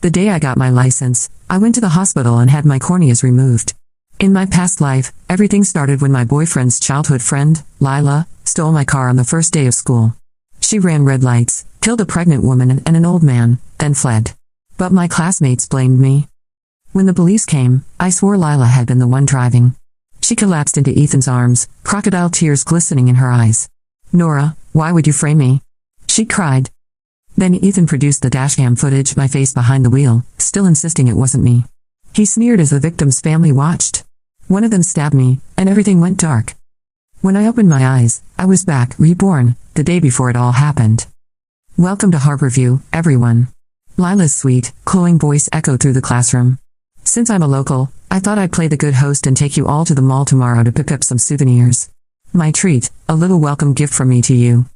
The day I got my license, I went to the hospital and had my corneas removed. In my past life, everything started when my boyfriend's childhood friend, Lila, stole my car on the first day of school. She ran red lights, killed a pregnant woman and an old man, then fled. But my classmates blamed me. When the police came, I swore Lila had been the one driving. She collapsed into Ethan's arms, crocodile tears glistening in her eyes. "Nora, why would you frame me?" she cried. Then Ethan produced the dashcam footage, my face behind the wheel, still insisting it wasn't me. He sneered as the victim's family watched. One of them stabbed me, and everything went dark. When I opened my eyes, I was back, reborn, the day before it all happened. "Welcome to Harborview, everyone." Lila's sweet, cooling voice echoed through the classroom. "Since I'm a local, I thought I'd play the good host and take you all to the mall tomorrow to pick up some souvenirs. My treat, a little welcome gift from me to you."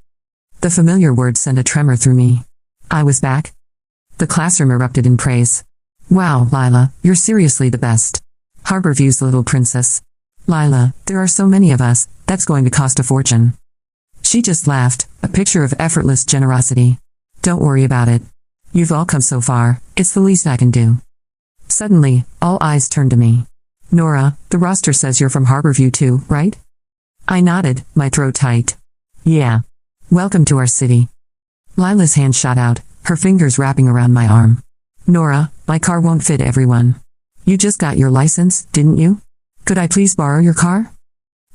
The familiar words sent a tremor through me. I was back. The classroom erupted in praise. "Wow, Lila, you're seriously the best. Harborview's little princess. Lila, there are so many of us, that's going to cost a fortune." She just laughed, a picture of effortless generosity. "Don't worry about it. You've all come so far, it's the least I can do." Suddenly, all eyes turned to me. "Nora, the roster says you're from Harborview too, right?" I nodded, my throat tight. "Yeah. Welcome to our city." Lila's hand shot out, her fingers wrapping around my arm. "Nora, my car won't fit everyone. You just got your license, didn't you? Could I please borrow your car?"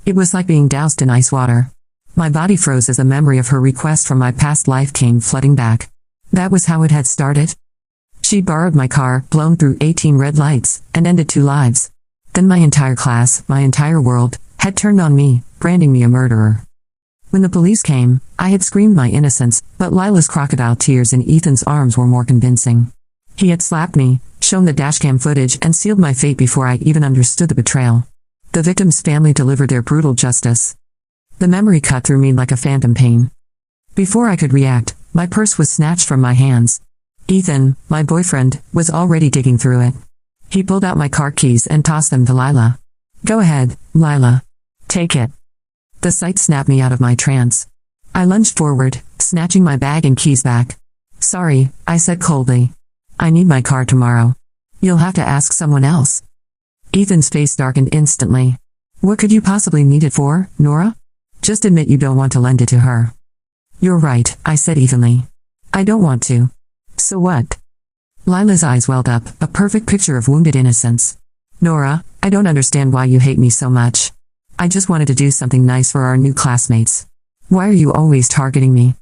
It was like being doused in ice water. My body froze as the memory of her request from my past life came flooding back. That was how it had started. She borrowed my car, blown through 18 red lights, and ended 2 lives. Then my entire class, my entire world, had turned on me, branding me a murderer. When the police came, I had screamed my innocence, but Lila's crocodile tears in Ethan's arms were more convincing. He had slapped me, shown the dashcam footage, and sealed my fate before I even understood the betrayal. The victim's family delivered their brutal justice. The memory cut through me like a phantom pain. Before I could react, my purse was snatched from my hands. Ethan, my boyfriend, was already digging through it. He pulled out my car keys and tossed them to Lila. "Go ahead, Lila. Take it." The sight snapped me out of my trance. I lunged forward, snatching my bag and keys back. "Sorry," I said coldly. "I need my car tomorrow. You'll have to ask someone else." Ethan's face darkened instantly. "What could you possibly need it for, Nora? Just admit you don't want to lend it to her." "You're right," I said evenly. "I don't want to." "So what?" Lila's eyes welled up, a perfect picture of wounded innocence. "Nora, I don't understand why you hate me so much. I just wanted to do something nice for our new classmates. Why are you always targeting me?"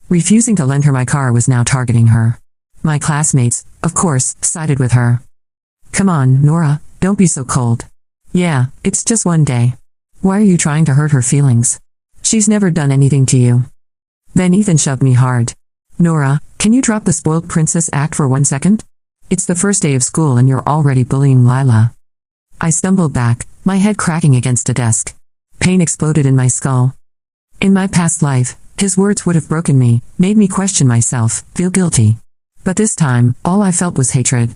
Refusing to lend her my car was now targeting her. My classmates, of course, sided with her. "Come on, Nora, don't be so cold. Yeah, it's just one day. Why are you trying to hurt her feelings? She's never done anything to you." Then Ethan shoved me hard. "Nora, can you drop the spoiled princess act for 1 second? It's the first day of school and you're already bullying Lila." I stumbled back, my head cracking against a desk. Pain exploded in my skull. In my past life, his words would have broken me, made me question myself, feel guilty. But this time, all I felt was hatred.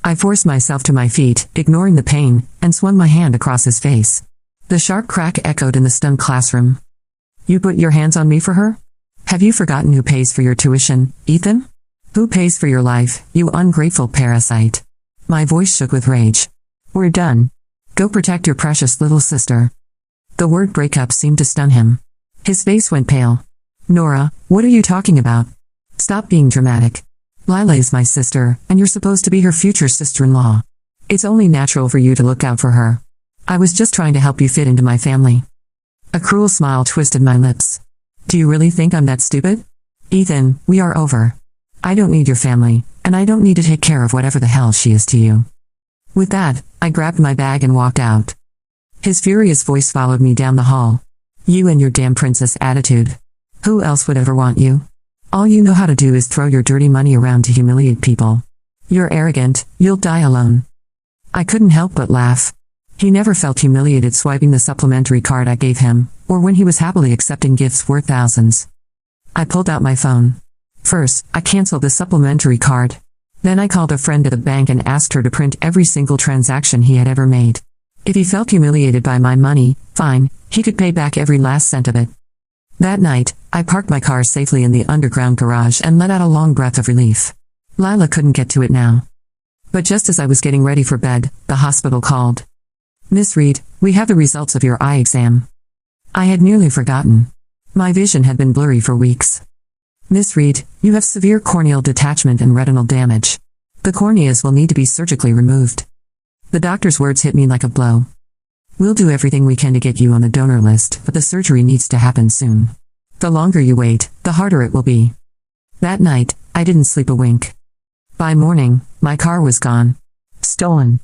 I forced myself to my feet, ignoring the pain, and swung my hand across his face. The sharp crack echoed in the stunned classroom. "You put your hands on me for her? Have you forgotten who pays for your tuition, Ethan? Who pays for your life, you ungrateful parasite?" My voice shook with rage. "We're done. Go protect your precious little sister." The word breakup seemed to stun him. His face went pale. "Nora, what are you talking about? Stop being dramatic. Lila is my sister, and you're supposed to be her future sister-in-law. It's only natural for you to look out for her. I was just trying to help you fit into my family." A cruel smile twisted my lips. "Do you really think I'm that stupid? Ethan, we are over. I don't need your family, and I don't need to take care of whatever the hell she is to you." With that, I grabbed my bag and walked out. His furious voice followed me down the hall. "You and your damn princess attitude. Who else would ever want you? All you know how to do is throw your dirty money around to humiliate people. You're arrogant, you'll die alone." I couldn't help but laugh. He never felt humiliated swiping the supplementary card I gave him, or when he was happily accepting gifts worth thousands. I pulled out my phone. First, I canceled the supplementary card. Then I called a friend at the bank and asked her to print every single transaction he had ever made. If he felt humiliated by my money, fine, he could pay back every last cent of it. That night, I parked my car safely in the underground garage and let out a long breath of relief. Lila couldn't get to it now. But just as I was getting ready for bed, the hospital called. Miss Reed, we have the results of your eye exam. I had nearly forgotten. My vision had been blurry for weeks. Miss Reed, you have severe corneal detachment and retinal damage. The corneas will need to be surgically removed. The doctor's words hit me like a blow. We'll do everything we can to get you on the donor list, but the surgery needs to happen soon. The longer you wait, the harder it will be. That night, I didn't sleep a wink. By morning, my car was gone. Stolen.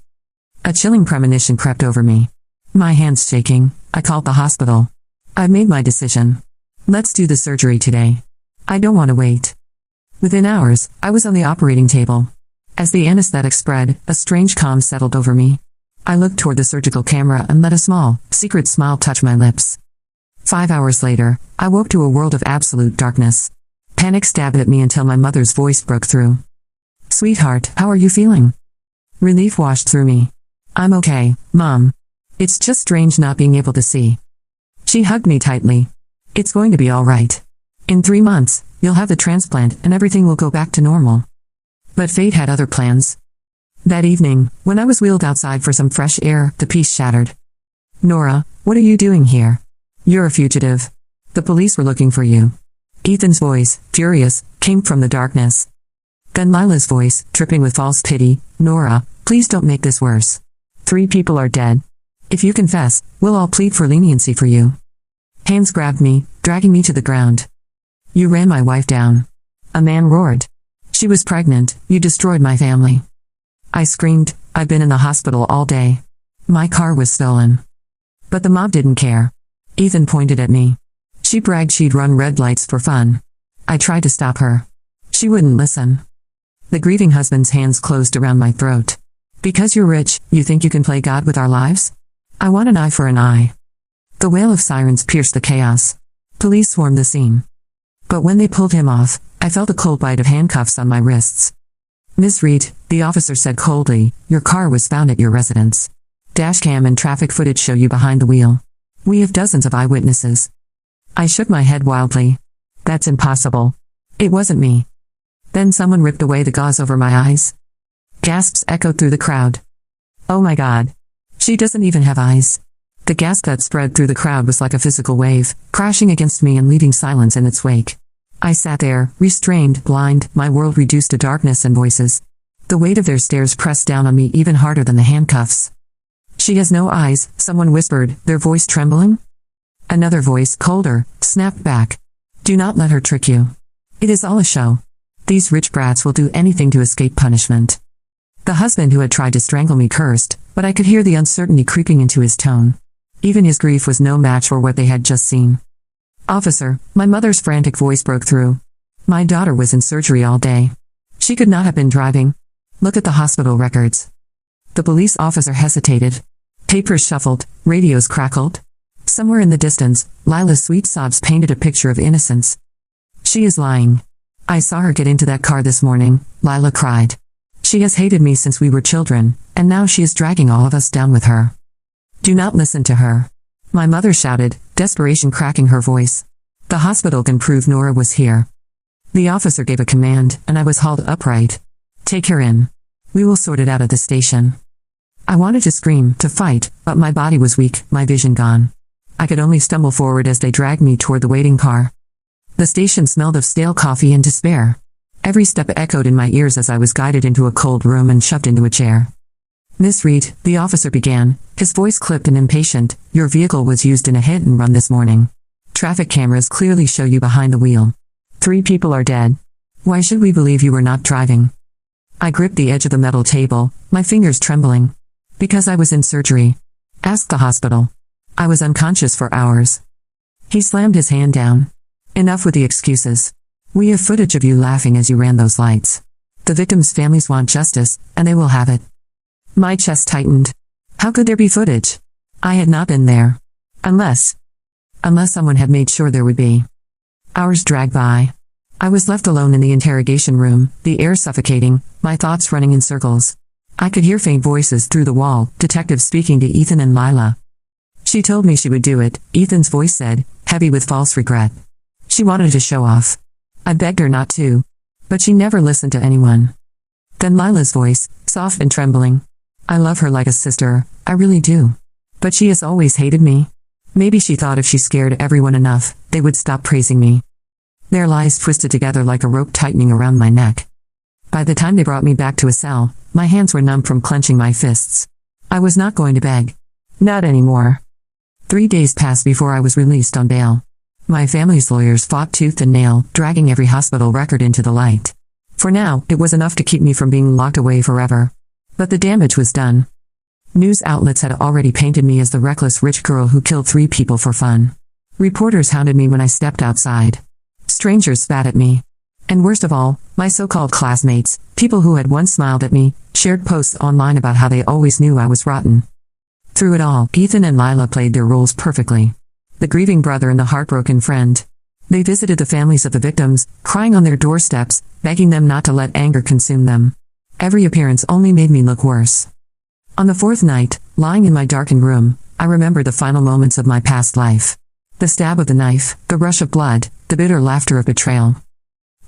A chilling premonition crept over me. My hands shaking, I called the hospital. I've made my decision. Let's do the surgery today. I don't want to wait. Within hours, I was on the operating table. As the anesthetic spread, a strange calm settled over me. I looked toward the surgical camera and let a small, secret smile touch my lips. 5 hours later, I woke to a world of absolute darkness. Panic stabbed at me until my mother's voice broke through. Sweetheart, how are you feeling? Relief washed through me. I'm okay, Mom. It's just strange not being able to see. She hugged me tightly. It's going to be all right. In 3 months, you'll have the transplant and everything will go back to normal. But fate had other plans. That evening, when I was wheeled outside for some fresh air, the peace shattered. Nora, what are you doing here? You're a fugitive. The police were looking for you. Ethan's voice, furious, came from the darkness. Then Lila's voice, dripping with false pity, Nora, please don't make this worse. 3 people are dead. If you confess, we'll all plead for leniency for you. Hands grabbed me, dragging me to the ground. You ran my wife down. A man roared. She was pregnant, you destroyed my family. I screamed, I've been in the hospital all day. My car was stolen. But the mob didn't care. Ethan pointed at me. She bragged she'd run red lights for fun. I tried to stop her. She wouldn't listen. The grieving husband's hands closed around my throat. Because you're rich, you think you can play God with our lives? I want an eye for an eye. The wail of sirens pierced the chaos. Police swarmed the scene. But when they pulled him off, I felt a cold bite of handcuffs on my wrists. Miss Reed, the officer said coldly, your car was found at your residence. Dashcam and traffic footage show you behind the wheel. We have dozens of eyewitnesses. I shook my head wildly. That's impossible. It wasn't me. Then someone ripped away the gauze over my eyes. Gasps echoed through the crowd. Oh my God. She doesn't even have eyes. The gasp that spread through the crowd was like a physical wave, crashing against me and leaving silence in its wake. I sat there, restrained, blind, my world reduced to darkness and voices. The weight of their stares pressed down on me even harder than the handcuffs. She has no eyes, someone whispered, their voice trembling. Another voice, colder, snapped back. Do not let her trick you. It is all a show. These rich brats will do anything to escape punishment. The husband who had tried to strangle me cursed, but I could hear the uncertainty creeping into his tone. Even his grief was no match for what they had just seen. Officer, my mother's frantic voice broke through. My daughter was in surgery all day. She could not have been driving. Look at the hospital records. The police officer hesitated. Papers shuffled, radios crackled. Somewhere in the distance, Lila's sweet sobs painted a picture of innocence. She is lying. I saw her get into that car this morning, Lila cried. She has hated me since we were children, and now she is dragging all of us down with her. Do not listen to her. My mother shouted, desperation cracking her voice. The hospital can prove Nora was here. The officer gave a command, and I was hauled upright. Take her in. We will sort it out at the station. I wanted to scream, to fight, but my body was weak, my vision gone. I could only stumble forward as they dragged me toward the waiting car. The station smelled of stale coffee and despair. Every step echoed in my ears as I was guided into a cold room and shoved into a chair. Miss Reed, the officer began, his voice clipped and impatient, your vehicle was used in a hit and run this morning. Traffic cameras clearly show you behind the wheel. 3 people are dead. Why should we believe you were not driving? I gripped the edge of the metal table, my fingers trembling. Because I was in surgery. Ask the hospital. I was unconscious for hours. He slammed his hand down. Enough with the excuses. We have footage of you laughing as you ran those lights. The victims' families want justice, and they will have it. My chest tightened. How could there be footage? I had not been there. Unless someone had made sure there would be. Hours dragged by. I was left alone in the interrogation room, the air suffocating, my thoughts running in circles. I could hear faint voices through the wall, detectives speaking to Ethan and Lila. She told me she would do it, Ethan's voice said, heavy with false regret. She wanted to show off. I begged her not to. But she never listened to anyone. Then Lila's voice, soft and trembling. I love her like a sister, I really do. But she has always hated me. Maybe she thought if she scared everyone enough, they would stop praising me. Their lies twisted together like a rope tightening around my neck. By the time they brought me back to a cell, my hands were numb from clenching my fists. I was not going to beg. Not anymore. 3 days passed before I was released on bail. My family's lawyers fought tooth and nail, dragging every hospital record into the light. For now, it was enough to keep me from being locked away forever. But the damage was done. News outlets had already painted me as the reckless rich girl who killed 3 people for fun. Reporters hounded me when I stepped outside. Strangers spat at me. And worst of all, my so-called classmates, people who had once smiled at me, shared posts online about how they always knew I was rotten. Through it all, Ethan and Lila played their roles perfectly. The grieving brother and the heartbroken friend. They visited the families of the victims, crying on their doorsteps, begging them not to let anger consume them. Every appearance only made me look worse. On the 4th night, lying in my darkened room, I remembered the final moments of my past life. The stab of the knife, the rush of blood, the bitter laughter of betrayal.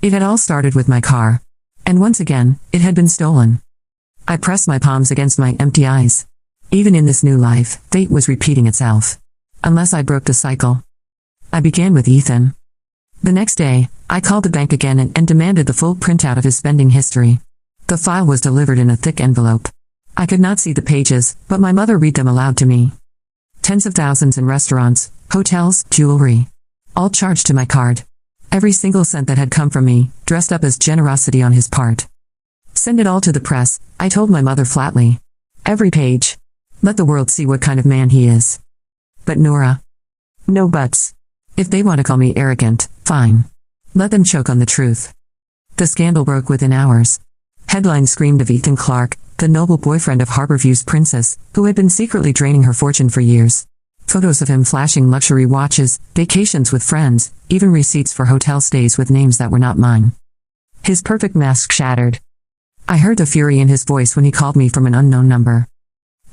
It had all started with my car. And once again, it had been stolen. I pressed my palms against my empty eyes. Even in this new life, fate was repeating itself. Unless I broke the cycle. I began with Ethan. The next day, I called the bank again and demanded the full printout of his spending history. The file was delivered in a thick envelope. I could not see the pages, but my mother read them aloud to me. Tens of thousands in restaurants, hotels, jewelry. All charged to my card. Every single cent that had come from me, dressed up as generosity on his part. Send it all to the press, I told my mother flatly. Every page. Let the world see what kind of man he is. But Nora. No buts. If they want to call me arrogant, fine. Let them choke on the truth. The scandal broke within hours. Headlines screamed of Ethan Clark, the noble boyfriend of Harborview's princess, who had been secretly draining her fortune for years. Photos of him flashing luxury watches, vacations with friends, even receipts for hotel stays with names that were not mine. His perfect mask shattered. I heard the fury in his voice when he called me from an unknown number.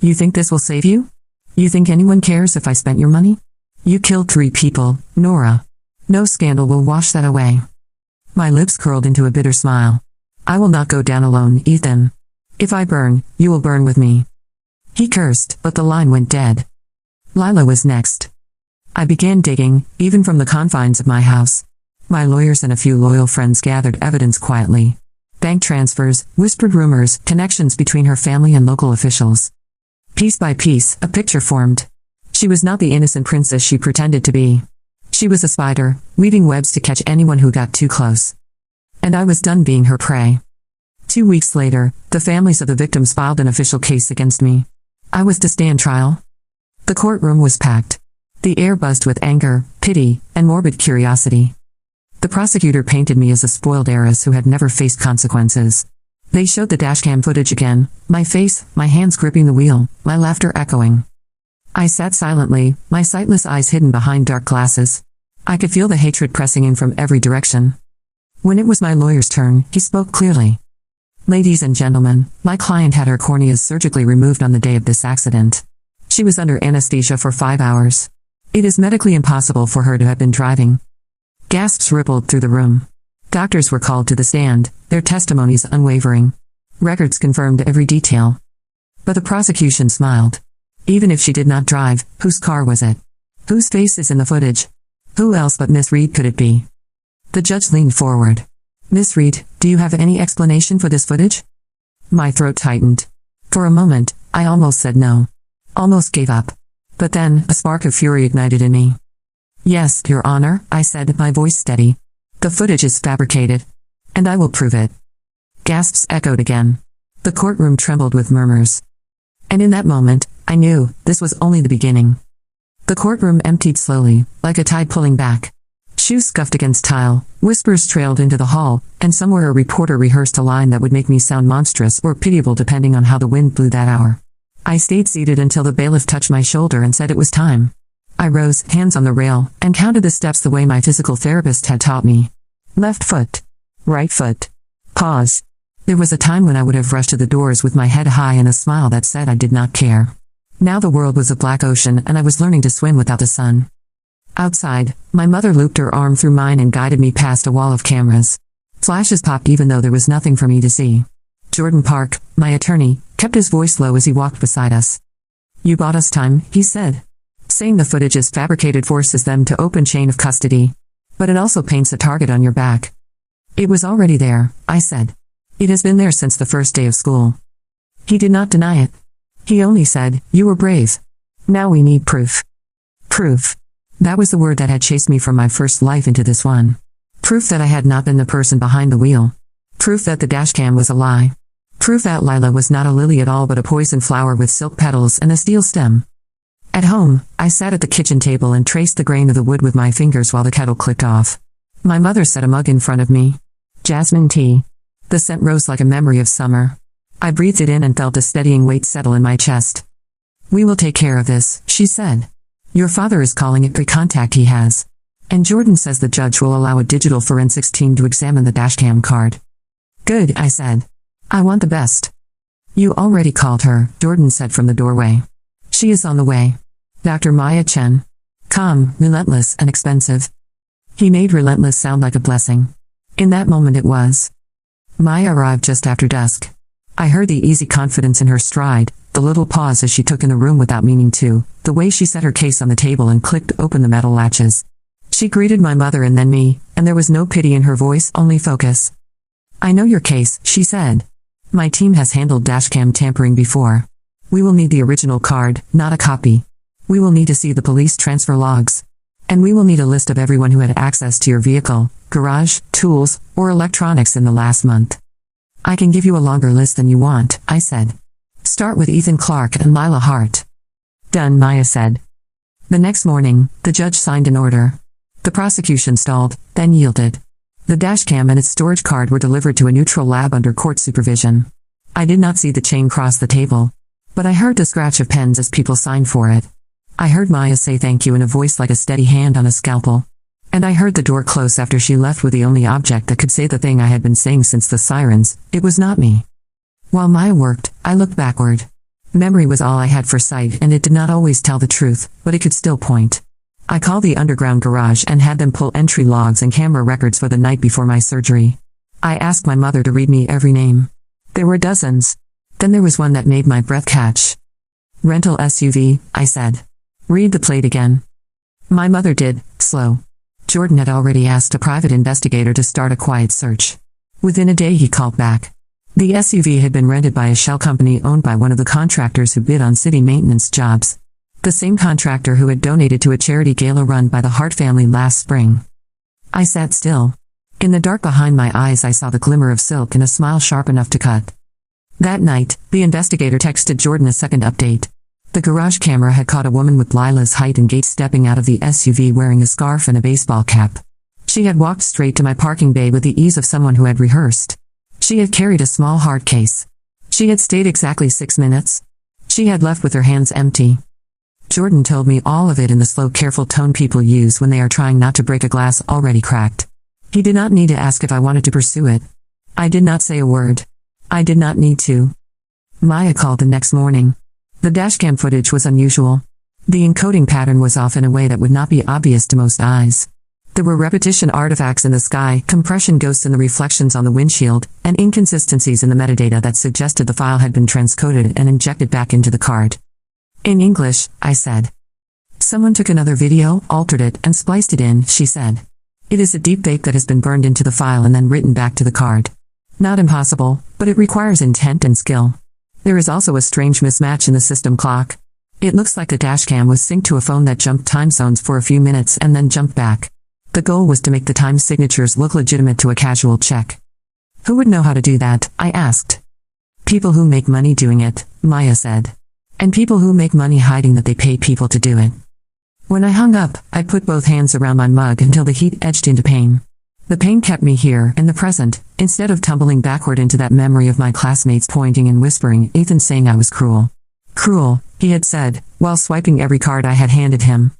You think this will save you? You think anyone cares if I spent your money? You killed 3 people, Nora. No scandal will wash that away. My lips curled into a bitter smile. I will not go down alone, Ethan. If I burn, you will burn with me. He cursed, but the line went dead. Lila was next. I began digging, even from the confines of my house. My lawyers and a few loyal friends gathered evidence quietly. Bank transfers, whispered rumors, connections between her family and local officials. Piece by piece, a picture formed. She was not the innocent princess she pretended to be. She was a spider, weaving webs to catch anyone who got too close. And I was done being her prey. 2 weeks later, the families of the victims filed an official case against me. I was to stand trial. The courtroom was packed. The air buzzed with anger, pity, and morbid curiosity. The prosecutor painted me as a spoiled heiress who had never faced consequences. They showed the dashcam footage again, my face, my hands gripping the wheel, my laughter echoing. I sat silently, my sightless eyes hidden behind dark glasses. I could feel the hatred pressing in from every direction. When it was my lawyer's turn, he spoke clearly. Ladies and gentlemen, my client had her corneas surgically removed on the day of this accident. She was under anesthesia for 5 hours. It is medically impossible for her to have been driving. Gasps rippled through the room. Doctors were called to the stand, their testimonies unwavering. Records confirmed every detail. But the prosecution smiled. Even if she did not drive, whose car was it? Whose face is in the footage? Who else but Miss Reed could it be? The judge leaned forward. Miss Reed, do you have any explanation for this footage? My throat tightened. For a moment, I almost said no. Almost gave up. But then, a spark of fury ignited in me. Yes, Your Honor, I said, my voice steady. The footage is fabricated. And I will prove it. Gasps echoed again. The courtroom trembled with murmurs. And in that moment, I knew, this was only the beginning. The courtroom emptied slowly, like a tide pulling back. Shoes scuffed against tile, whispers trailed into the hall, and somewhere a reporter rehearsed a line that would make me sound monstrous or pitiable depending on how the wind blew that hour. I stayed seated until the bailiff touched my shoulder and said it was time. I rose, hands on the rail, and counted the steps the way my physical therapist had taught me. Left foot. Right foot. Pause. There was a time when I would have rushed to the doors with my head high and a smile that said I did not care. Now the world was a black ocean and I was learning to swim without the sun. Outside, my mother looped her arm through mine and guided me past a wall of cameras. Flashes popped even though there was nothing for me to see. Jordan Park, my attorney, kept his voice low as he walked beside us. You bought us time, he said. Saying the footage is fabricated forces them to open chain of custody. But it also paints a target on your back. It was already there, I said. It has been there since the first day of school. He did not deny it. He only said, you were brave. Now we need proof. Proof. That was the word that had chased me from my first life into this one. Proof that I had not been the person behind the wheel. Proof that the dashcam was a lie. Proof that Lila was not a lily at all but a poison flower with silk petals and a steel stem. At home, I sat at the kitchen table and traced the grain of the wood with my fingers while the kettle clicked off. My mother set a mug in front of me. Jasmine tea. The scent rose like a memory of summer. I breathed it in and felt a steadying weight settle in my chest. We will take care of this, she said. Your father is calling it pre-contact he has. And Jordan says the judge will allow a digital forensics team to examine the dashcam card. Good, I said. I want the best. You already called her, Jordan said from the doorway. She is on the way. Dr. Maya Chen. Calm, relentless, and expensive. He made relentless sound like a blessing. In that moment it was. Maya arrived just after dusk. I heard the easy confidence in her stride, the little pause as she took in the room without meaning to, the way she set her case on the table and clicked open the metal latches. She greeted my mother and then me, and there was no pity in her voice, only focus. I know your case, she said. My team has handled dashcam tampering before. We will need the original card, not a copy. We will need to see the police transfer logs. And we will need a list of everyone who had access to your vehicle, garage, tools, or electronics in the last month. I can give you a longer list than you want, I said. Start with Ethan Clark and Lila Hart. Done, Maya said. The next morning, the judge signed an order. The prosecution stalled, then yielded. The dashcam and its storage card were delivered to a neutral lab under court supervision. I did not see the chain cross the table. But I heard the scratch of pens as people signed for it. I heard Maya say thank you in a voice like a steady hand on a scalpel. And I heard the door close after she left with the only object that could say the thing I had been saying since the sirens. It was not me. While Maya worked, I looked backward. Memory was all I had for sight and it did not always tell the truth, but it could still point. I called the underground garage and had them pull entry logs and camera records for the night before my surgery. I asked my mother to read me every name. There were dozens. Then there was one that made my breath catch. Rental SUV, I said. Read the plate again. My mother did, slow. Jordan had already asked a private investigator to start a quiet search. Within a day he called back. The SUV had been rented by a shell company owned by one of the contractors who bid on city maintenance jobs. The same contractor who had donated to a charity gala run by the Hart family last spring. I sat still. In the dark behind my eyes I saw the glimmer of silk and a smile sharp enough to cut. That night, the investigator texted Jordan a second update. The garage camera had caught a woman with Lila's height and gait stepping out of the SUV wearing a scarf and a baseball cap. She had walked straight to my parking bay with the ease of someone who had rehearsed. She had carried a small hard case. She had stayed exactly 6 minutes. She had left with her hands empty. Jordan told me all of it in the slow, careful tone people use when they are trying not to break a glass already cracked. He did not need to ask if I wanted to pursue it. I did not say a word. I did not need to. Maya called the next morning. The dashcam footage was unusual. The encoding pattern was off in a way that would not be obvious to most eyes. There were repetition artifacts in the sky, compression ghosts in the reflections on the windshield, and inconsistencies in the metadata that suggested the file had been transcoded and injected back into the card. In English, I said. Someone took another video, altered it, and spliced it in, she said. It is a deepfake that has been burned into the file and then written back to the card. Not impossible, but it requires intent and skill. There is also a strange mismatch in the system clock. It looks like the dashcam was synced to a phone that jumped time zones for a few minutes and then jumped back. The goal was to make the time signatures look legitimate to a casual check. Who would know how to do that? I asked. People who make money doing it, Maya said. And people who make money hiding that they pay people to do it. When I hung up, I put both hands around my mug until the heat edged into pain. The pain kept me here, in the present, instead of tumbling backward into that memory of my classmates pointing and whispering, Ethan saying I was cruel. Cruel, he had said, while swiping every card I had handed him.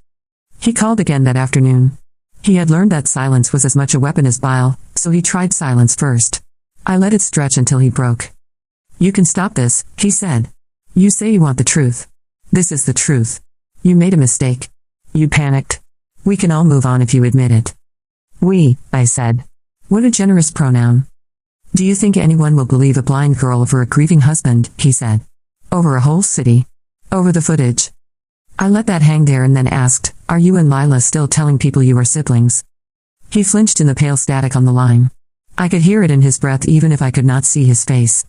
He called again that afternoon. He had learned that silence was as much a weapon as bile, so he tried silence first. I let it stretch until he broke. You can stop this, he said. You say you want the truth. This is the truth. You made a mistake. You panicked. We can all move on if you admit it. We, I said. What a generous pronoun. Do you think anyone will believe a blind girl over a grieving husband, he said. Over a whole city. Over the footage. I let that hang there and then asked, are you and Lila still telling people you are siblings? He flinched in the pale static on the line. I could hear it in his breath even if I could not see his face.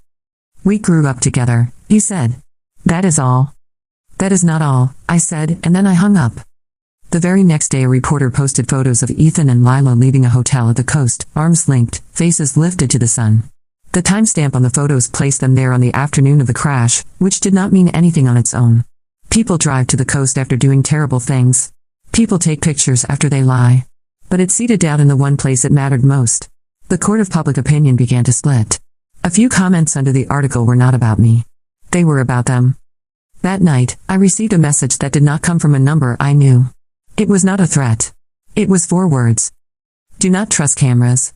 We grew up together, he said. That is all. That is not all, I said, and then I hung up. The very next day a reporter posted photos of Ethan and Lila leaving a hotel at the coast, arms linked, faces lifted to the sun. The timestamp on the photos placed them there on the afternoon of the crash, which did not mean anything on its own. People drive to the coast after doing terrible things. People take pictures after they lie. But it seeded doubt in the one place it mattered most. The court of public opinion began to split. A few comments under the article were not about me. They were about them. That night, I received a message that did not come from a number I knew. It was not a threat. It was 4 words. Do not trust cameras.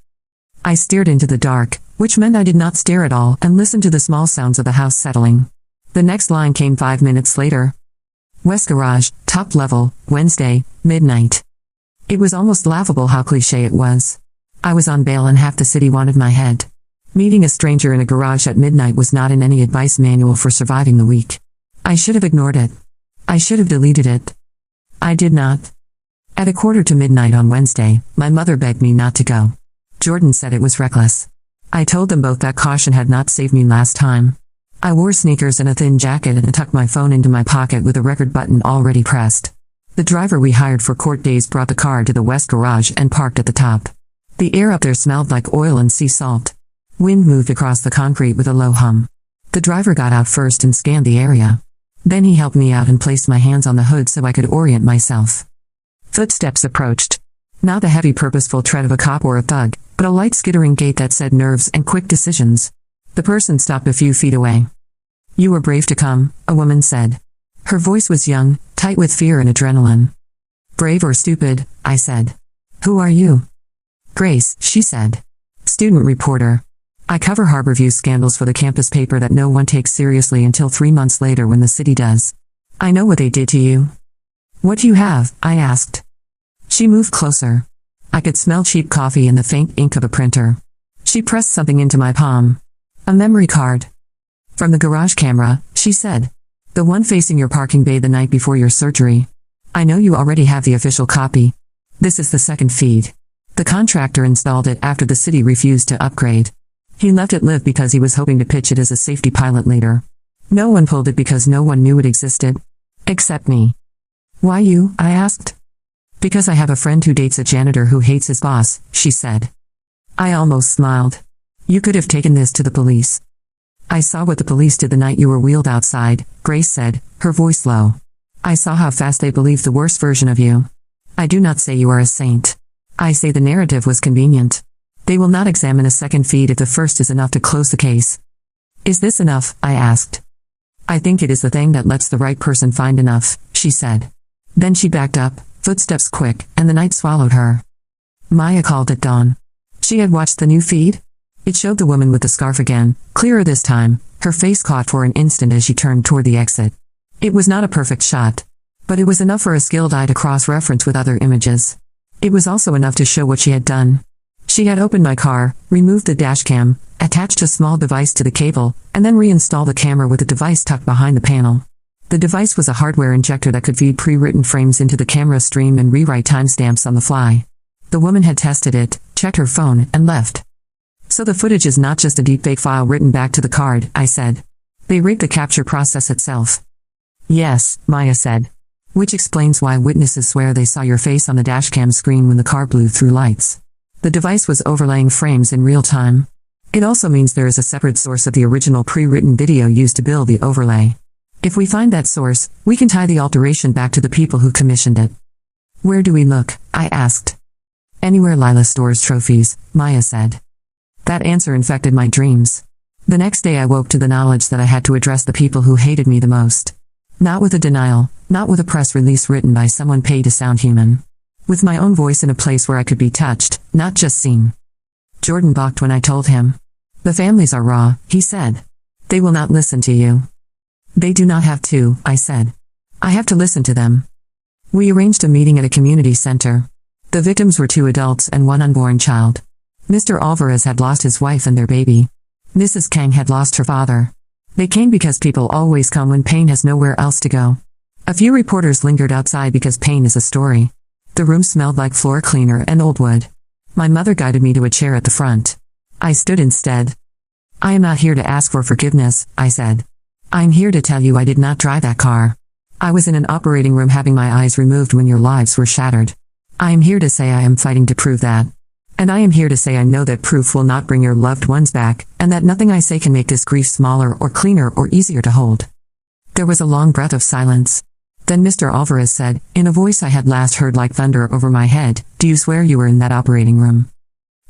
I stared into the dark, which meant I did not stare at all, and listened to the small sounds of the house settling. The next line came 5 minutes later. West Garage, top level, Wednesday, midnight. It was almost laughable how cliché it was. I was on bail and half the city wanted my head. Meeting a stranger in a garage at midnight was not in any advice manual for surviving the week. I should have ignored it. I should have deleted it. I did not. At 1:45 on Wednesday, my mother begged me not to go. Jordan said it was reckless. I told them both that caution had not saved me last time. I wore sneakers and a thin jacket and tucked my phone into my pocket with a record button already pressed. The driver we hired for court days brought the car to the West Garage and parked at the top. The air up there smelled like oil and sea salt. Wind moved across the concrete with a low hum. The driver got out first and scanned the area. Then he helped me out and placed my hands on the hood so I could orient myself. Footsteps approached. Not the heavy purposeful tread of a cop or a thug, but a light skittering gait that said nerves and quick decisions. The person stopped a few feet away. You were brave to come, a woman said. Her voice was young, tight with fear and adrenaline. Brave or stupid, I said. Who are you? Grace, she said. Student reporter. I cover Harborview scandals for the campus paper that no one takes seriously until 3 months later when the city does. I know what they did to you. What do you have? I asked. She moved closer. I could smell cheap coffee and the faint ink of a printer. She pressed something into my palm. A memory card. From the garage camera, she said. The one facing your parking bay the night before your surgery. I know you already have the official copy. This is the second feed. The contractor installed it after the city refused to upgrade. He left it live because he was hoping to pitch it as a safety pilot later. No one pulled it because no one knew it existed. Except me. Why you? I asked. Because I have a friend who dates a janitor who hates his boss, she said. I almost smiled. You could have taken this to the police. I saw what the police did the night you were wheeled outside, Grace said, her voice low. I saw how fast they believed the worst version of you. I do not say you are a saint. I say the narrative was convenient. They will not examine a second feed if the first is enough to close the case. Is this enough? I asked. I think it is the thing that lets the right person find enough, she said. Then she backed up, footsteps quick, and the night swallowed her. Maya called at dawn. She had watched the new feed. It showed the woman with the scarf again, clearer this time, her face caught for an instant as she turned toward the exit. It was not a perfect shot. But it was enough for a skilled eye to cross-reference with other images. It was also enough to show what she had done. She had opened my car, removed the dashcam, attached a small device to the cable, and then reinstalled the camera with the device tucked behind the panel. The device was a hardware injector that could feed pre-written frames into the camera stream and rewrite timestamps on the fly. The woman had tested it, checked her phone, and left. So the footage is not just a deepfake file written back to the card, I said. They rigged the capture process itself. Yes, Maya said. Which explains why witnesses swear they saw your face on the dashcam screen when the car blew through lights. The device was overlaying frames in real time. It also means there is a separate source of the original pre-written video used to build the overlay. If we find that source, we can tie the alteration back to the people who commissioned it. Where do we look? I asked. Anywhere Lila stores trophies, Maya said. That answer infected my dreams. The next day I woke to the knowledge that I had to address the people who hated me the most. Not with a denial, not with a press release written by someone paid to sound human. With my own voice in a place where I could be touched, not just seen. Jordan balked when I told him. The families are raw, he said. They will not listen to you. They do not have to, I said. I have to listen to them. We arranged a meeting at a community center. The victims were 2 adults and 1 unborn child. Mr. Alvarez had lost his wife and their baby. Mrs. Kang had lost her father. They came because people always come when pain has nowhere else to go. A few reporters lingered outside because pain is a story. The room smelled like floor cleaner and old wood. My mother guided me to a chair at the front. I stood instead. I am not here to ask for forgiveness, I said. I'm here to tell you I did not drive that car. I was in an operating room having my eyes removed when your lives were shattered. I am here to say I am fighting to prove that. And I am here to say I know that proof will not bring your loved ones back, and that nothing I say can make this grief smaller or cleaner or easier to hold. There was a long breath of silence. Then Mr. Alvarez said, in a voice I had last heard like thunder over my head, "Do you swear you were in that operating room?"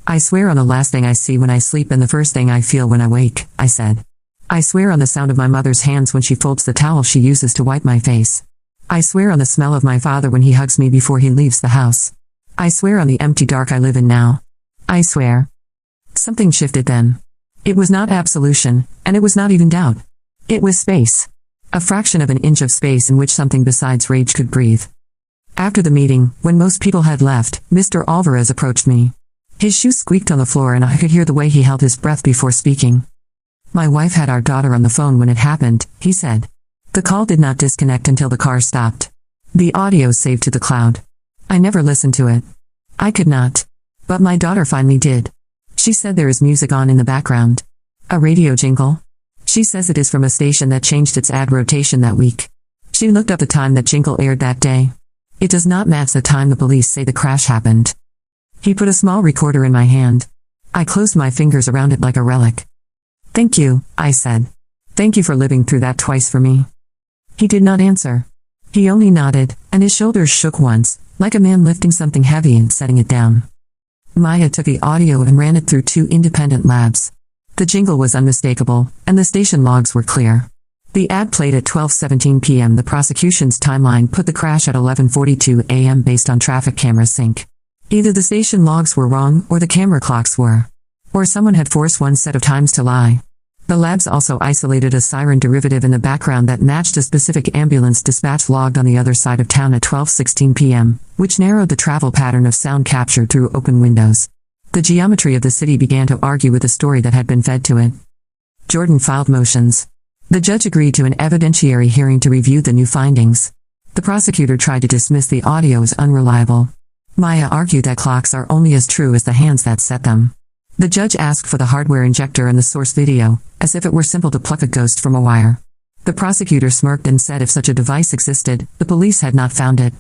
"I swear on the last thing I see when I sleep and the first thing I feel when I wake," I said. "I swear on the sound of my mother's hands when she folds the towel she uses to wipe my face. I swear on the smell of my father when he hugs me before he leaves the house. I swear on the empty dark I live in now. I swear." Something shifted then. It was not absolution, and it was not even doubt. It was space. A fraction of an inch of space in which something besides rage could breathe. After the meeting, when most people had left, Mr. Alvarez approached me. His shoes squeaked on the floor and I could hear the way he held his breath before speaking. "My wife had our daughter on the phone when it happened," he said. "The call did not disconnect until the car stopped. The audio saved to the cloud. I never listened to it. I could not. But my daughter finally did. She said there is music on in the background. A radio jingle. She says it is from a station that changed its ad rotation that week. She looked up the time that jingle aired that day. It does not match the time the police say the crash happened." He put a small recorder in my hand. I closed my fingers around it like a relic. "Thank you," I said. "Thank you for living through that twice for me." He did not answer. He only nodded, and his shoulders shook once, like a man lifting something heavy and setting it down. Maya took the audio and ran it through 2 independent labs. The jingle was unmistakable, and the station logs were clear. The ad played at 12:17 p.m. The prosecution's timeline put the crash at 11:42 a.m. based on traffic camera sync. Either the station logs were wrong or the camera clocks were. Or someone had forced one set of times to lie. The labs also isolated a siren derivative in the background that matched a specific ambulance dispatch logged on the other side of town at 12:16 p.m., which narrowed the travel pattern of sound captured through open windows. The geometry of the city began to argue with the story that had been fed to it. Jordan filed motions. The judge agreed to an evidentiary hearing to review the new findings. The prosecutor tried to dismiss the audio as unreliable. Maya argued that clocks are only as true as the hands that set them. The judge asked for the hardware injector and the source video, as if it were simple to pluck a ghost from a wire. The prosecutor smirked and said if such a device existed, the police had not found it.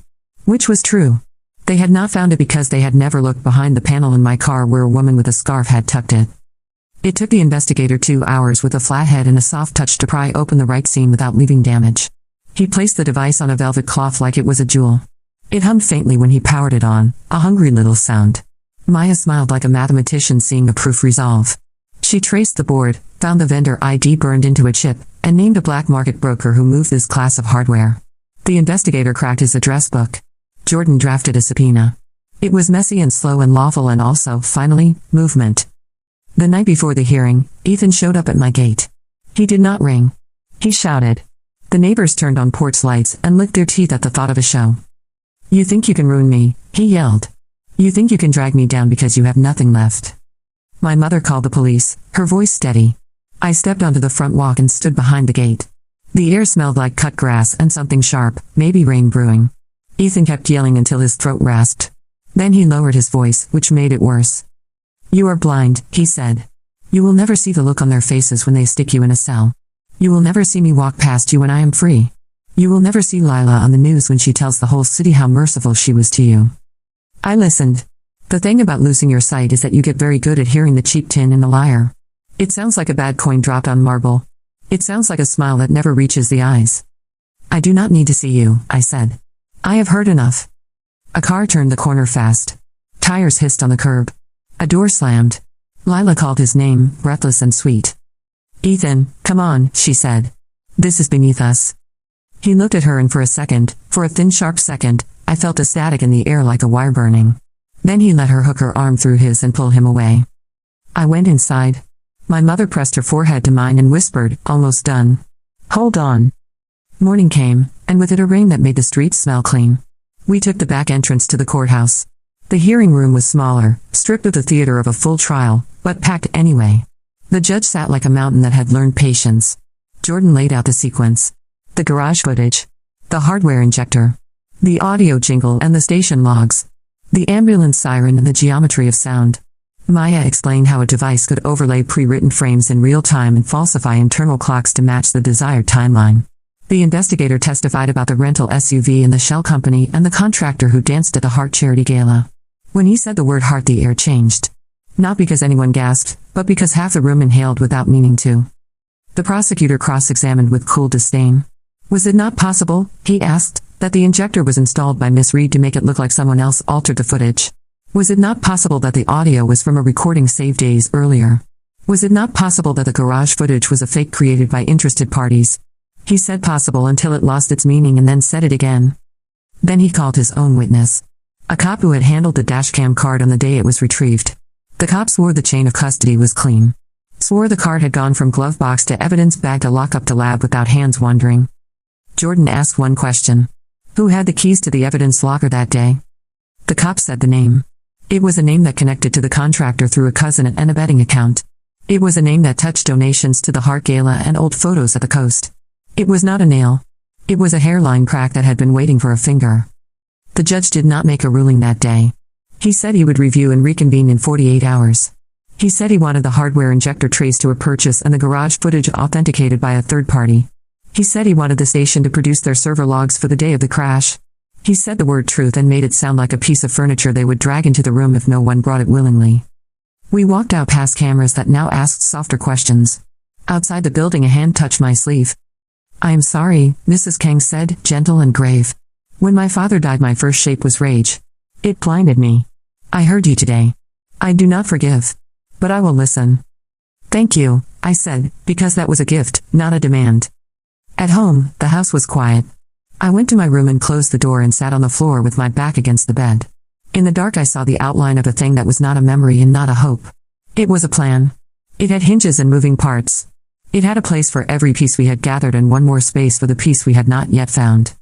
Which was true. They had not found it because they had never looked behind the panel in my car where a woman with a scarf had tucked it. It took the investigator 2 hours with a flathead and a soft touch to pry open the right seam without leaving damage. He placed the device on a velvet cloth like it was a jewel. It hummed faintly when he powered it on, a hungry little sound. Maya smiled like a mathematician seeing a proof resolve. She traced the board, found the vendor ID burned into a chip, and named a black market broker who moved this class of hardware. The investigator cracked his address book. Jordan drafted a subpoena. It was messy and slow and lawful and also, finally, movement. The night before the hearing, Ethan showed up at my gate. He did not ring. He shouted. The neighbors turned on porch lights and licked their teeth at the thought of a show. "You think you can ruin me?" he yelled. "You think you can drag me down because you have nothing left?" My mother called the police, her voice steady. I stepped onto the front walk and stood behind the gate. The air smelled like cut grass and something sharp, maybe rain brewing. Ethan kept yelling until his throat rasped. Then he lowered his voice, which made it worse. "You are blind," he said. "You will never see the look on their faces when they stick you in a cell. You will never see me walk past you when I am free. You will never see Lila on the news when she tells the whole city how merciful she was to you." I listened. The thing about losing your sight is that you get very good at hearing the cheap tin and the liar. It sounds like a bad coin dropped on marble. It sounds like a smile that never reaches the eyes. "I do not need to see you," I said. "I have heard enough." A car turned the corner fast. Tires hissed on the curb. A door slammed. Lila called his name, breathless and sweet. "Ethan, come on," she said. "This is beneath us." He looked at her and for a thin sharp second, I felt a static in the air like a wire burning. Then he let her hook her arm through his and pull him away. I went inside. My mother pressed her forehead to mine and whispered, "Almost done. Hold on." Morning came, and with it a rain that made the streets smell clean. We took the back entrance to the courthouse. The hearing room was smaller, stripped of the theater of a full trial, but packed anyway. The judge sat like a mountain that had learned patience. Jordan laid out the sequence. The garage footage. The hardware injector. The audio jingle and the station logs. The ambulance siren and the geometry of sound. Maya explained how a device could overlay pre-written frames in real time and falsify internal clocks to match the desired timeline. The investigator testified about the rental SUV and the shell company and the contractor who danced at the Heart Charity Gala. When he said the word heart, the air changed. Not because anyone gasped, but because half the room inhaled without meaning to. The prosecutor cross-examined with cool disdain. Was it not possible, he asked, that the injector was installed by Miss Reed to make it look like someone else altered the footage? Was it not possible that the audio was from a recording saved days earlier? Was it not possible that the garage footage was a fake created by interested parties? He said possible until it lost its meaning and then said it again. Then he called his own witness. A cop who had handled the dashcam card on the day it was retrieved. The cop swore the chain of custody was clean. Swore the card had gone from glove box to evidence bag to lockup to lab without hands wandering. Jordan asked one question. Who had the keys to the evidence locker that day? The cop said the name. It was a name that connected to the contractor through a cousin and a betting account. It was a name that touched donations to the Heart Gala and old photos at the coast. It was not a nail. It was a hairline crack that had been waiting for a finger. The judge did not make a ruling that day. He said he would review and reconvene in 48 hours. He said he wanted the hardware injector traced to a purchase and the garage footage authenticated by a third party. He said he wanted the station to produce their server logs for the day of the crash. He said the word truth and made it sound like a piece of furniture they would drag into the room if no one brought it willingly. We walked out past cameras that now asked softer questions. Outside the building, a hand touched my sleeve. I am sorry, Mrs. Kang said, gentle and grave. When my father died, my first shape was rage. It blinded me. I heard you today. I do not forgive. But I will listen. Thank you, I said, because that was a gift, not a demand. At home, the house was quiet. I went to my room and closed the door and sat on the floor with my back against the bed. In the dark I saw the outline of a thing that was not a memory and not a hope. It was a plan. It had hinges and moving parts. It had a place for every piece we had gathered and one more space for the piece we had not yet found.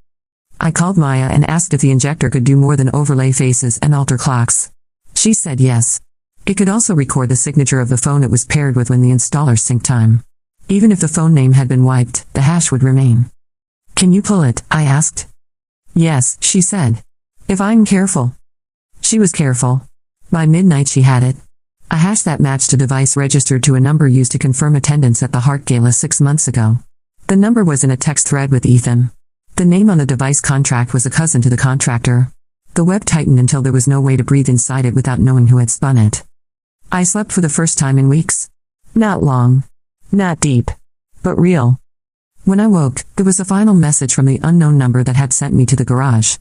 I called Maya and asked if the injector could do more than overlay faces and alter clocks. She said yes. It could also record the signature of the phone it was paired with when the installer synced time. Even if the phone name had been wiped, the hash would remain. Can you pull it? I asked. Yes, she said. If I'm careful. She was careful. By midnight she had it. A hash that matched a device registered to a number used to confirm attendance at the Heart Gala 6 months ago. The number was in a text thread with Ethan. The name on the device contract was a cousin to the contractor. The web tightened until there was no way to breathe inside it without knowing who had spun it. I slept for the first time in weeks. Not long. Not deep. But real. When I woke, there was a final message from the unknown number that had sent me to the garage.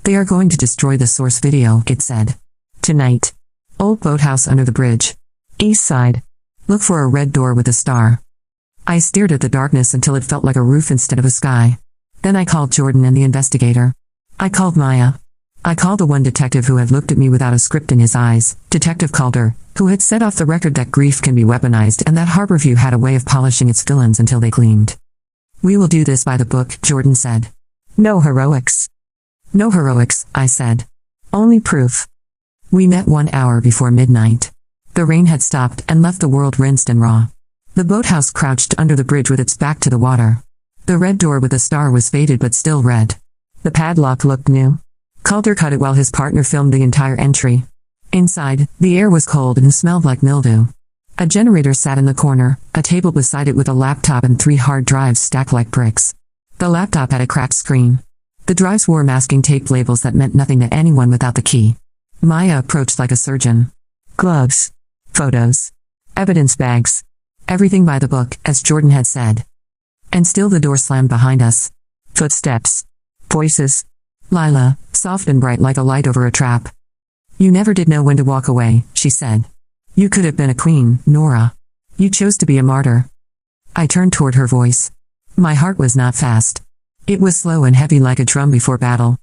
They are going to destroy the source video, it said. Tonight. Old boathouse under the bridge. East side. Look for a red door with a star. I stared at the darkness until it felt like a roof instead of a sky. Then I called Jordan and the investigator. I called Maya. I called the one detective who had looked at me without a script in his eyes, Detective Calder, who had set off the record that grief can be weaponized and that Harborview had a way of polishing its villains until they gleamed. We will do this by the book, Jordan said. No heroics. No heroics, I said. Only proof. We met 1 hour before midnight. The rain had stopped and left the world rinsed and raw. The boathouse crouched under the bridge with its back to the water. The red door with a star was faded but still red. The padlock looked new. Calder cut it while his partner filmed the entire entry. Inside, the air was cold and smelled like mildew. A generator sat in the corner, a table beside it with a laptop and 3 hard drives stacked like bricks. The laptop had a cracked screen. The drives wore masking tape labels that meant nothing to anyone without the key. Maya approached like a surgeon. Gloves. Photos. Evidence bags. Everything by the book, as Jordan had said. And still the door slammed behind us. Footsteps. Voices. Lila, soft and bright like a light over a trap. You never did know when to walk away, she said. You could have been a queen, Nora. You chose to be a martyr. I turned toward her voice. My heart was not fast. It was slow and heavy like a drum before battle.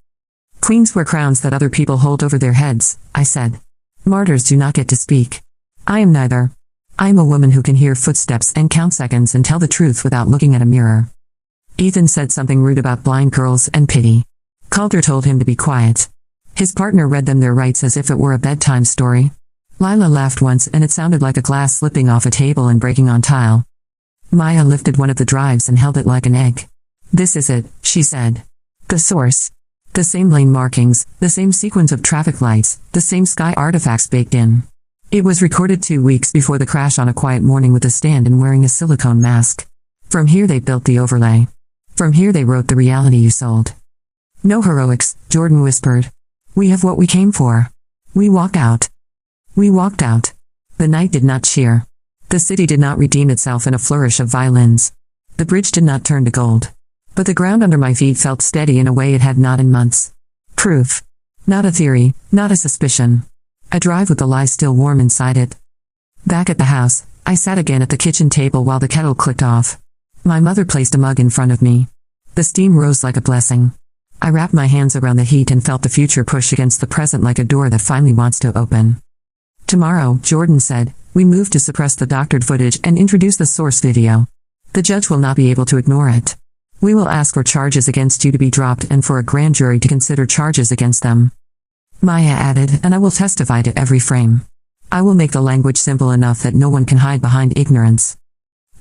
Queens wear crowns that other people hold over their heads, I said. Martyrs do not get to speak. I am neither. I am a woman who can hear footsteps and count seconds and tell the truth without looking at a mirror. Ethan said something rude about blind girls and pity. Calder told him to be quiet. His partner read them their rights as if it were a bedtime story. Lila laughed once and it sounded like a glass slipping off a table and breaking on tile. Maya lifted one of the drives and held it like an egg. "This is it," she said. "The source. The same lane markings, the same sequence of traffic lights, the same sky artifacts baked in. It was recorded 2 weeks before the crash on a quiet morning with a stand and wearing a silicone mask. From here they built the overlay. From here they wrote the reality you sold." "No heroics," Jordan whispered. "We have what we came for. We walk out." We walked out. The night did not cheer. The city did not redeem itself in a flourish of violins. The bridge did not turn to gold. But the ground under my feet felt steady in a way it had not in months. Proof. Not a theory, not a suspicion. A drive with the lie still warm inside it. Back at the house, I sat again at the kitchen table while the kettle clicked off. My mother placed a mug in front of me. The steam rose like a blessing. I wrapped my hands around the heat and felt the future push against the present like a door that finally wants to open. "Tomorrow," Jordan said, "we move to suppress the doctored footage and introduce the source video. The judge will not be able to ignore it. We will ask for charges against you to be dropped and for a grand jury to consider charges against them." Maya added, "And I will testify to every frame. I will make the language simple enough that no one can hide behind ignorance."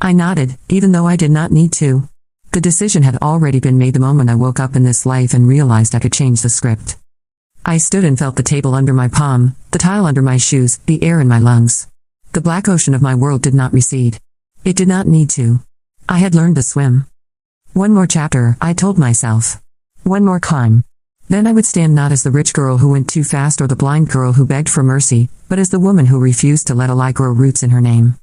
I nodded, even though I did not need to. The decision had already been made the moment I woke up in this life and realized I could change the script. I stood and felt the table under my palm, the tile under my shoes, the air in my lungs. The black ocean of my world did not recede. It did not need to. I had learned to swim. One more chapter, I told myself. One more climb. Then I would stand not as the rich girl who went too fast or the blind girl who begged for mercy, but as the woman who refused to let a lie grow roots in her name.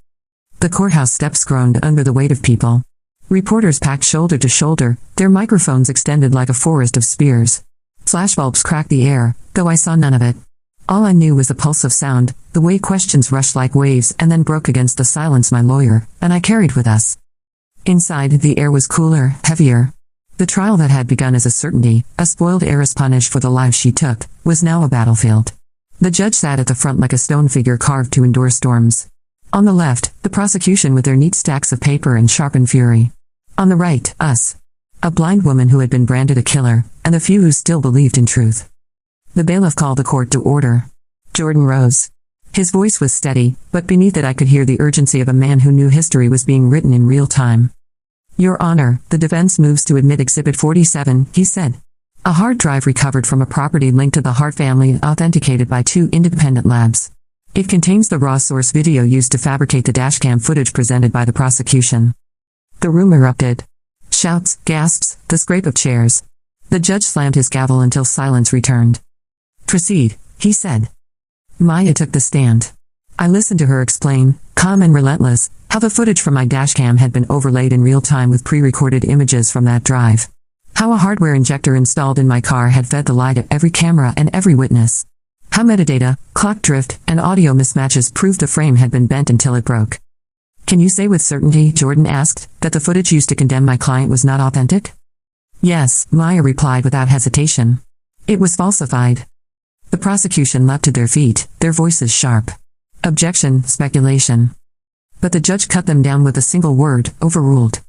The courthouse steps groaned under the weight of people. Reporters packed shoulder to shoulder, their microphones extended like a forest of spears. Flashbulbs cracked the air, though I saw none of it. All I knew was the pulse of sound, the way questions rushed like waves and then broke against the silence my lawyer and I carried with us. Inside, the air was cooler, heavier. The trial that had begun as a certainty, a spoiled heiress punished for the lives she took, was now a battlefield. The judge sat at the front like a stone figure carved to endure storms. On the left, the prosecution with their neat stacks of paper and sharpened fury. On the right, us. A blind woman who had been branded a killer, and the few who still believed in truth. The bailiff called the court to order. Jordan rose. His voice was steady, but beneath it I could hear the urgency of a man who knew history was being written in real time. "Your Honor, the defense moves to admit Exhibit 47, he said. A hard drive recovered from a property linked to the Hart family, authenticated by 2 independent labs. It contains the raw source video used to fabricate the dashcam footage presented by the prosecution." The room erupted. Shouts, gasps, the scrape of chairs. The judge slammed his gavel until silence returned. "Proceed," he said. Maya took the stand. I listened to her explain, calm and relentless, how the footage from my dashcam had been overlaid in real time with pre-recorded images from that drive. How a hardware injector installed in my car had fed the lie to every camera and every witness. How metadata, clock drift, and audio mismatches proved the frame had been bent until it broke. "Can you say with certainty," Jordan asked, "that the footage used to condemn my client was not authentic?" "Yes," Maya replied without hesitation. "It was falsified." The prosecution leapt to their feet, their voices sharp. "Objection, speculation." But the judge cut them down with a single word, "overruled."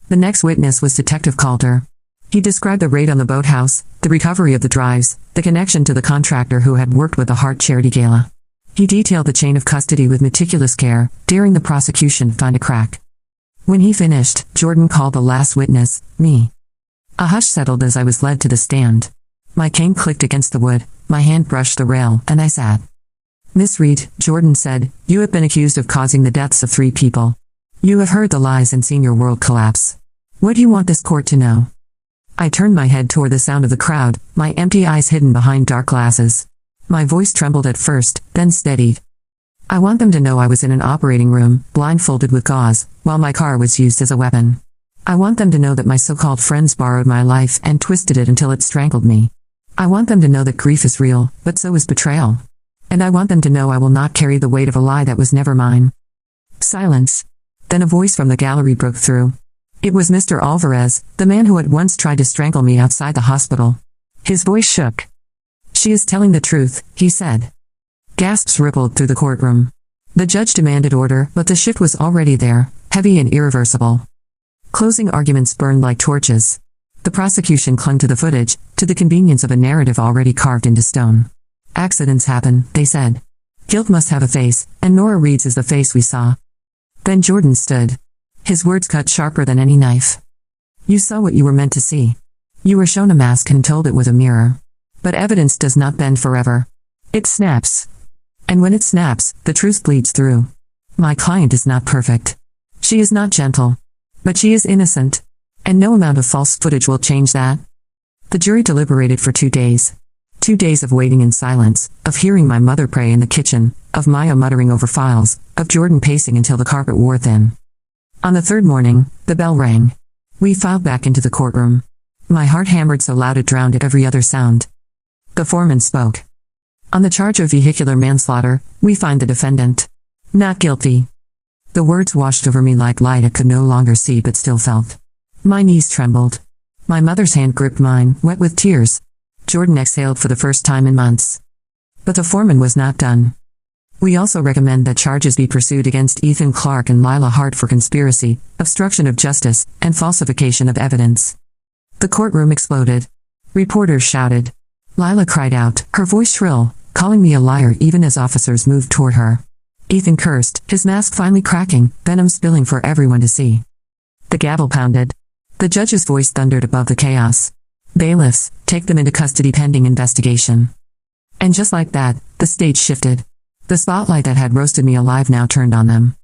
The next witness was Detective Calder. He described the raid on the boathouse, the recovery of the drives, the connection to the contractor who had worked with the Hart Charity Gala. He detailed the chain of custody with meticulous care, daring the prosecution find a crack. When he finished, Jordan called the last witness, me. A hush settled as I was led to the stand. My cane clicked against the wood, my hand brushed the rail, and I sat. "Miss Reed," Jordan said, "you have been accused of causing the deaths of 3 people. You have heard the lies and seen your world collapse. What do you want this court to know?" I turned my head toward the sound of the crowd, my empty eyes hidden behind dark glasses. My voice trembled at first, then steadied. "I want them to know I was in an operating room, blindfolded with gauze, while my car was used as a weapon. I want them to know that my so-called friends borrowed my life and twisted it until it strangled me. I want them to know that grief is real, but so is betrayal. And I want them to know I will not carry the weight of a lie that was never mine." Silence. Then a voice from the gallery broke through. It was Mr. Alvarez, the man who had once tried to strangle me outside the hospital. His voice shook. "She is telling the truth," he said. Gasps rippled through the courtroom. The judge demanded order, but the shift was already there, heavy and irreversible. Closing arguments burned like torches. The prosecution clung to the footage, to the convenience of a narrative already carved into stone. Accidents happen, they said. Guilt must have a face, and Nora Reed's is the face we saw. Then Jordan stood. His words cut sharper than any knife. You saw what you were meant to see. You were shown a mask and told it was a mirror. But evidence does not bend forever. It snaps. And when it snaps, the truth bleeds through. My client is not perfect. She is not gentle. But she is innocent. And no amount of false footage will change that. The jury deliberated for 2 days. 2 days of waiting in silence, of hearing my mother pray in the kitchen, of Maya muttering over files, of Jordan pacing until the carpet wore thin. On the third morning, the bell rang. We filed back into the courtroom. My heart hammered so loud it drowned every other sound. The foreman spoke. On the charge of vehicular manslaughter, we find the defendant not guilty. The words washed over me like light I could no longer see but still felt. My knees trembled. My mother's hand gripped mine, wet with tears. Jordan exhaled for the first time in months. But the foreman was not done. We also recommend that charges be pursued against Ethan Clark and Lila Hart for conspiracy, obstruction of justice, and falsification of evidence. The courtroom exploded. Reporters shouted. Lila cried out, her voice shrill, calling me a liar even as officers moved toward her. Ethan cursed, his mask finally cracking, venom spilling for everyone to see. The gavel pounded. The judge's voice thundered above the chaos. Bailiffs, take them into custody pending investigation. And just like that, the stage shifted. The spotlight that had roasted me alive now turned on them.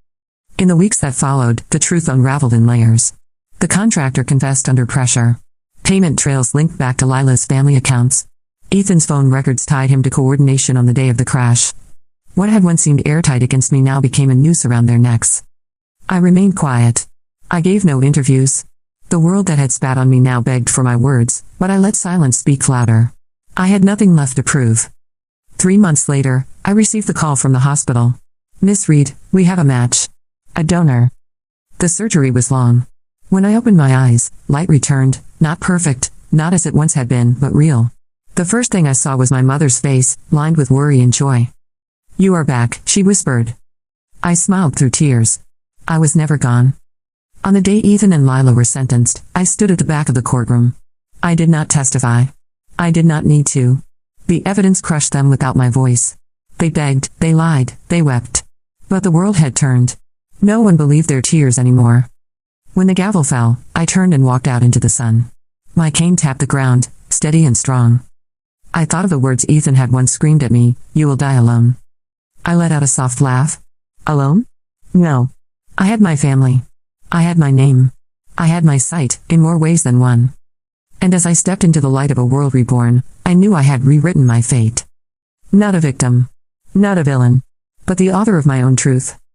In the weeks that followed, the truth unraveled in layers. The contractor confessed under pressure. Payment trails linked back to Lila's family accounts. Ethan's phone records tied him to coordination on the day of the crash. What had once seemed airtight against me now became a noose around their necks. I remained quiet. I gave no interviews. The world that had spat on me now begged for my words, but I let silence speak louder. I had nothing left to prove. 3 months later, I received the call from the hospital. Miss Reed, we have a match. A donor. The surgery was long. When I opened my eyes, light returned, not perfect, not as it once had been, but real. The first thing I saw was my mother's face, lined with worry and joy. You are back, she whispered. I smiled through tears. I was never gone. On the day Ethan and Lila were sentenced, I stood at the back of the courtroom. I did not testify. I did not need to. The evidence crushed them without my voice. They begged, they lied, they wept. But the world had turned. No one believed their tears anymore. When the gavel fell, I turned and walked out into the sun. My cane tapped the ground, steady and strong. I thought of the words Ethan had once screamed at me, you will die alone. I let out a soft laugh. Alone? No. I had my family. I had my name. I had my sight, in more ways than one. And as I stepped into the light of a world reborn, I knew I had rewritten my fate. Not a victim. Not a villain. But the author of my own truth.